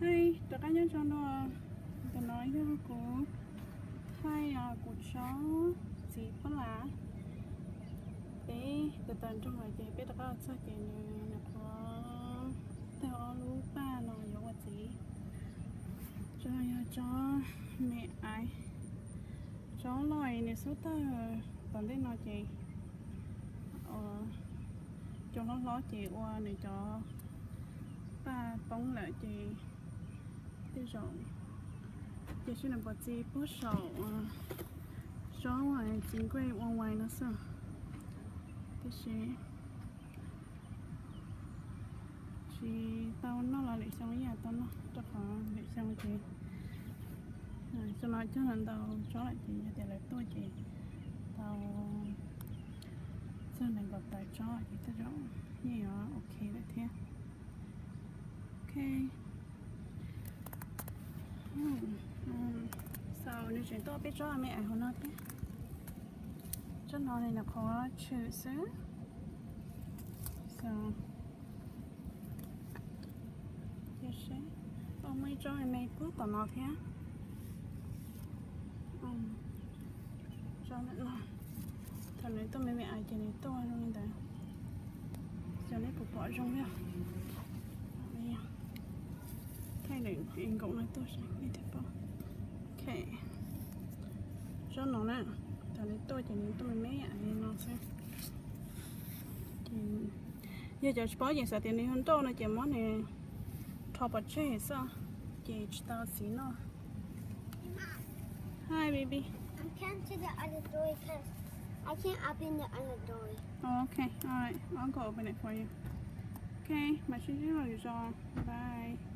Hay, tất cả những cho nó tôi nói với cô hay của chó gì có lá bé từ từ trong ngày chị biết tất cả sao chị này có theo lú ba nó giống cái gì cho mẹ ai chó loài này số ta còn đến nó chị cho nó ló chị qua này cho ba bóng lại chị cái rộng chị sẽ làm gì bớt sầu chó ngoài chính quay ngoài nó sao cái gì chị tao nó là lịch xong nhà tao nó chắc là lịch xong chị này cho nói cho lần tao chó lại chị để lại tôi chị tao cho nên gặp tại chó chị thấy rõ như đó ok đấy thế ok sau nếu chuyện tôi biết chó mẹ ai hôm nay thế cho nó này là khó chịu xứ sao yes ông mấy cho em mấy bước tao nó thế cho nên là thằng này tôi mẹ ai cho nên tôi luôn đấy cho nên cũng bỏ trong nha thay để anh cũng nói tôi sẽ đi tiếp vào ok cho nó nè thằng này tôi cho nên tôi mẹ ai nó sẽ giờ cho bỏ gì sao tiền đi hơn đâu nó chỉ món này thọ bật chơi sao chị tao xí nó hi baby I'm coming to the other door because I can't open the other door. Oh, okay, alright, I'll go open it for you. Okay, my children are bye.